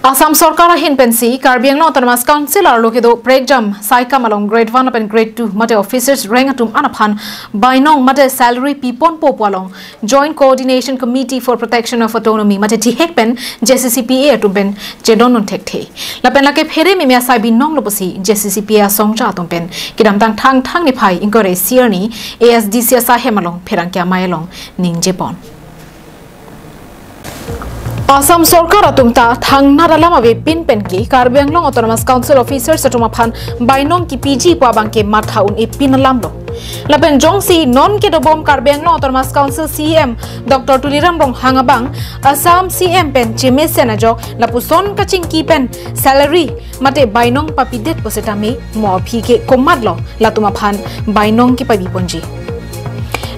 Assam sorkar hin pensi Karbi Anglong Autonomous Council ar lokedo breakjam saikam along grade 1 up and grade 2 mate officers reng atum anaphan bainong mate salary pipon popwalong joint coordination committee for protection of autonomy mate tihekpen JCCPA atumpen jedon thekte lapen lake phere me mia sai binong loposi JCCPA songja atumpen kidam thang ni phai inkore sierni ASDC sa hemalong pherangkya mailong ningjepon Assam sorkar atumta thangna dalam abe pin penki Karbi Anglong Autonomous Council officers atumaphan bainong kepapiji pabangke mathaun e pinalamlo lapen jongsi non ke dobom Karbi Anglong Autonomous Council CM Dr. Tuliram Rong hangabang Assam CM pen chemesen ajok lapuson kaching ki pen salary mate bainong papidet posetame mo phike komadlo latumaphan bainong ki pabiponji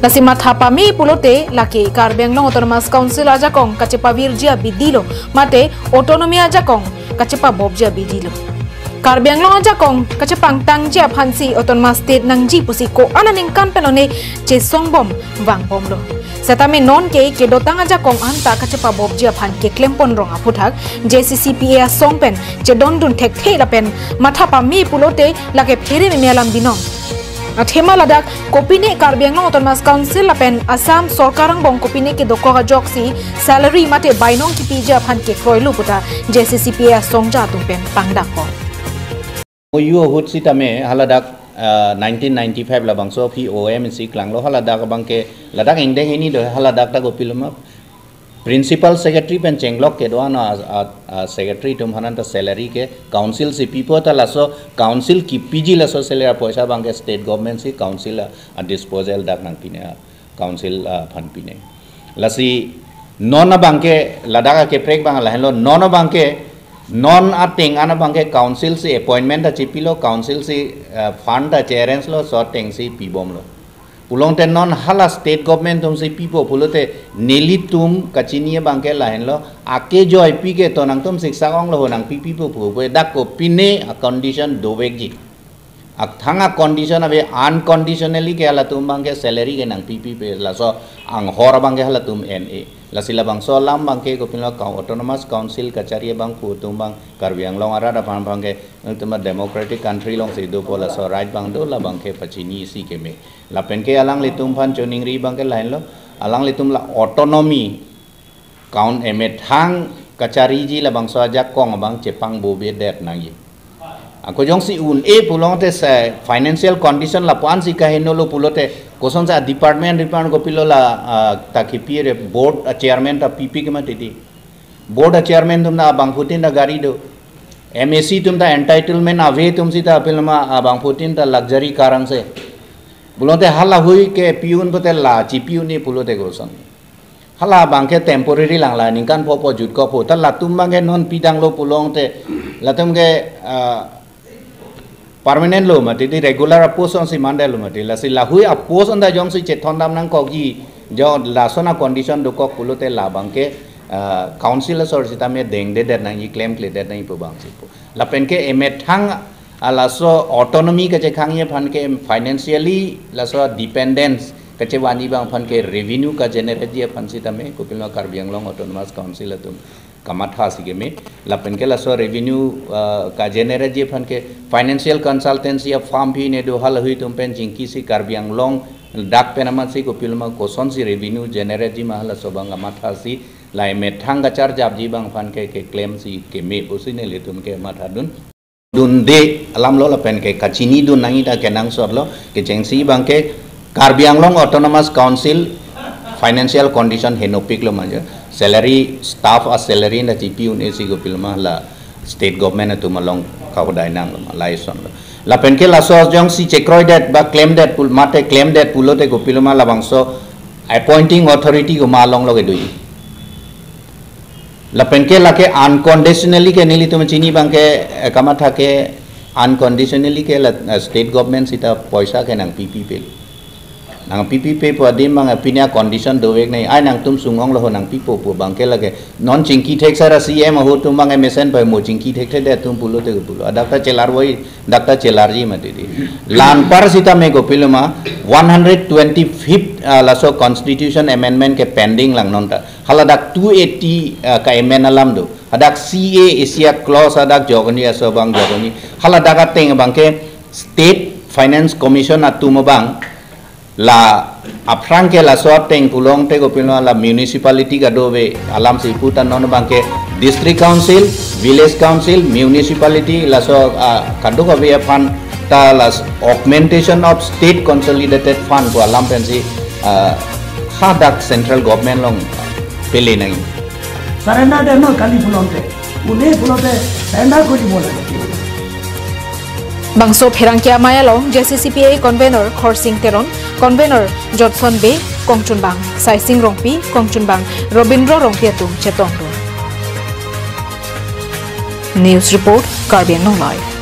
Lasima thapami pulote laki Karbi Anglong Autonomous Council ajakong kacepa virjia bidilo mate Autonomy ajakong kacepa bobjia bidilo Karbi Anglong ajakong kacepang tangjia phansi Autonomous State nangji pusiko ananingkan pelone che songbom wangbom lo setame non ke dotang ajakong anta kacepa bobjia phan keklem pon ronga puthak JCCPA songpen che dondun thek lapen mathapami pulote lake phere memelam binong Athema ladak kopine Karbi Anglong Autonomous Council lapen Assam sorkarang bong kopine ke doko joksi salary mate bainong kepapiji phan ke kroilu puta JCCPA songja tumpen pangdak ko Oyu hut sitame haladak 1995 labang so POM si klanglo haladak bangke ladak engdeng ini do haladak ta gopiluma Principal Secretary pen chenglok ke doana secretary tum hananta salary ke council si pipo ta laso council kepapiji laso salary poisa bangke state government si council a disposal dak nang pine council phan pine lasi non bangke ladaka ke prek bang lahelo non bangke non ating ana bangke council si appointment ta chipilo council si fund ta chairens lo so teng si pibom lo Pulong ten non hala state government tum si pipo pulote neli tum kachiniya bangke lain lo ake joy pike to nang tum siksa ong lo nang pipi pu dak ko pine a condition dovegi ak thanga condition abe unconditionally ke ala tum bangke salary ke nang pipi pe la so ang hor bangke hala tum NA la sila bang so lam bangke ko pinlo autonomous council kachari bang pu tum bang Karbi Anglong ara da pan bangke tum democratic country long se do pola so right bang do la bangke pachini si ke me la penke alang litum phan choning ri bangke lain lo alang litum la autonomy count emet hang kachari ji la bang so ajak kong bang chepang bobe det nangi ako jong si un e pulote se financial condition la pan si kahino lo pulote koson sa department ko pilola takipire board chairman ta pp ke matiti board chairman tum na bang putin da gari do MAC tum da entitlement ave tum si ta pilma bang putin ta luxury karang se Bulote hala hui ke piun bote la GPU ni pulote gosan. Hala bangke temporary lang la ningkan popo jut ko po. Ta latum bangke non pidang lo pulong te latum ke permanent lo mati di regular post on si mandel lo mati la si la hui a post on da jong si cheton dam nang ko gi jo la sona condition do ko pulote la bangke council sor sita me deng de nang i claim cle de nang po bang si po. La penke emet hang alaso autonomy ke khangye phan ke financially laso dependence ke wani bang phan ke revenue ka generate je phan sitame ko pilno Karbi Anglong Autonomous Council atum kamatha sige me lapen ke laso revenue ka generate je phan ke financial consultancy of farm phi ne do hal hui tum pen jingki si Karbi Anglong dak penama si ko pilma ko son si revenue generate ji mahala so bang kamatha si lai me thang ga char jab ji bang phan ke claim si ke me posine le tum ke matha dun dun de alam lo la pen ke kachini dun nangi da kenang sor lo ke jengsi bang ke Karbi Anglong Autonomous Council financial condition henopik lo manja salary staff a salary na GPU ne si go pilma la state government tu malong ka dai nang lo lai son lo la pen ke la so jong si chekroid that ba claim that pul mate claim that pulote go pilma la bang so appointing authority go malong lo ke dui la penke la ke unconditionally ke nili tum chini bangke kamatha ke unconditionally ke la state government sita paisa ke nang pp pe ang PPP po din mga pinya condition doek nei ai nang tum sungong lo nang pipo po bangke lage non chingki thek sara CM ho tum mga mesen pa mo chingki thek the de tum pulo te pulo adakta chelar woi dakta chelar ji ma didi lan par sita me go piloma 125th laso constitution amendment ke pending lang non ta haladak 280 ka amendment alam do adak CA Asia clause adak jogani aso bang jogani haladak teng bangke state finance commission atum bang la aphan ke la sot teng pulong te gopino la municipality ga dobe alam se putan non bangke district council village council municipality la so kadu ga be aphan ta las augmentation of state consolidated fund ko alam pensi hadak central government long pele nai sarena de no kali pulonte une pulote senda ko di bola Bangso Pherangkia Mayalong JCCPA convener Khorsing Teron convener Jodson B Kongchun Bang Saising Rongpi Kongchun Bang Robindro Rongpiatum Chetongdo News report Karbi Anghoi